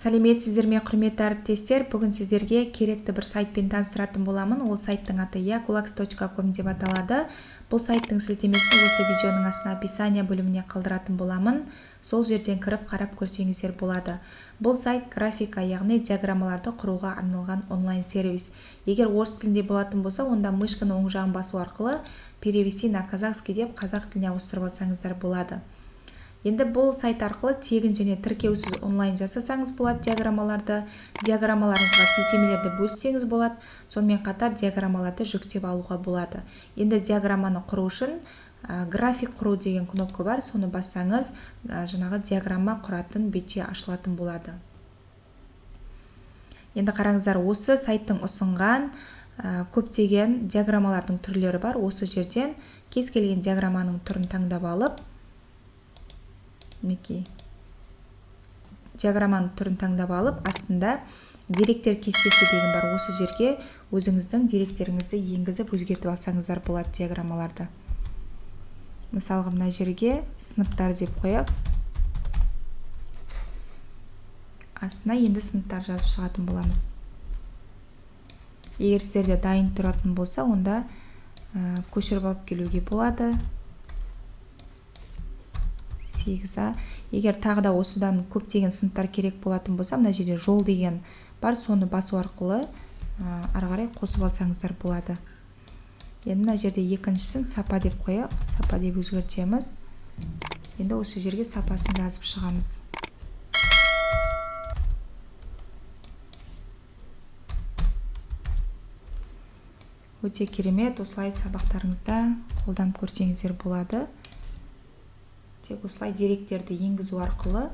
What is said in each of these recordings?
Сәлеметсіздер ме, құрметті әріптестер? Бүгін сіздерге керекті бір сайтпен таныстыратын боламын. Ол сайттың аты yakulax.com деп аталады. Бұл сайттың сілтемесін осы видеоның астына описание бөліміне қалдыратын боламын. Сол жерден кіріп қарап көрсеңіздер болады. Бұл сайт графика, яғни диаграммаларды құруға арналған онлайн сервис. Егер орыс тілінде болатын болса, онда мышканы оң жағын басу арқылы перевести на казахский деп қазақ тіліне ауыстырып алсаңыздар болады. Енді бұл сайт арқылы тегін және тіркеусіз онлайн жасасаңыз болады диаграммаларды. Диаграммаларыңызға сілтемелерді бөлсеңіз болады. Сонымен қатар диаграммаларды жүктеп алуға болады. Енді диаграмманы құру үшін график құру деген кнопка бар. Соны бассаңыз, жаңағы диаграмма құратын бетше ашылатын болады. Енді қараңыздар, осы сайттың ұсынған көптеген диаграммалардың түрлері бар. Осы жерден кез келген диаграмманың түрін таңдап алып, диаграмманың түрін таңдап алып, астында деректер кестесі деген бар. Осы жерге өзіңіздің деректеріңізді енгізіп өзгертіп алсаңыздар болады диаграммаларды. Мысалға, мына жерге сыныптар деп қояйық. Астына енді сыныптар жазып шығатын боламыз. Егер сіздерде дайын тұратын болса, онда көшіріп алып келуге болады. 8-а. Егер тағы да осыдан көптеген сыныптар керек болатын болса, мына жерде жол деген бар, соны басу арқылы ары қарай қосып алсаңыздар болады. Енді мына жерде екіншісін сапа деп қояйық, сапа деп өзгертеміз. Енді осы жерге сапасын жазып шығамыз. Өте керемет, осылай сабақтарыңызда қолданып көрсеңіздер болады. Тек осылай деректерді енгізу арқылы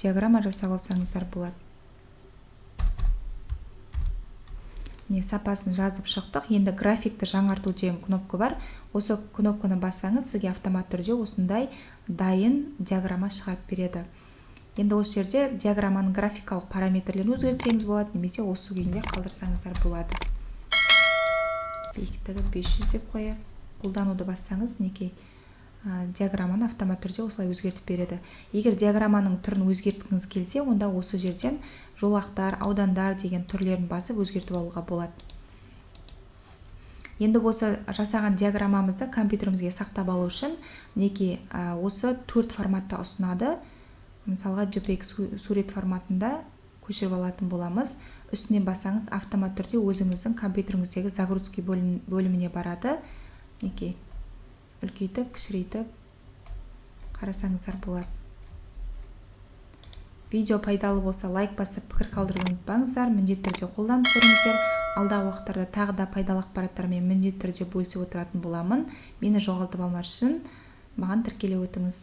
диаграмма жасап алсаңыздар болады. Сапасын жазып шықтық. Енді графикті жаңарту деген кнопка бар. Осы кнопканы бассаңыз, сізге автомат түрде осындай дайын диаграмма шығарып береді. Енді осы жерде диаграмманың графикалық параметрлерін өзгертсеңіз болады, немесе осы күйінде қалдырсаңыздар болады. Биіктігі 500 деп қояйық. Қолдануды бассаңыз, диаграмманы автомат түрде осылай өзгертіп береді. Егер диаграмманың түрін өзгерткіңіз келсе, онда осы жерден жолақтар, аудандар деген түрлерін басып өзгертіп алуға болады. Енді осы жасаған диаграммамызды компьютерімізге сақтап алу үшін осы 4 форматта ұсынады. Мысалға, JPEG сурет форматында көшіріп алатын боламыз. Үстінен бассаңыз, автомат түрде өзіңіздің компьютеріңіздегі загрузки бөліміне барады. Үлкейтіп, кішірейтіп қарасаңыздар болады. Видео пайдалы болса, лайк басып, пікір қалдыруды ұмытпаңыздар. Міндетті түрде қолданып көріңіздер. Алдағы уақыттарда тағы да пайдалы ақпараттармен міндетті түрде бөлісіп отыратын боламын. Мені жоғалтып алмас үшін маған тіркеле өтіңіз.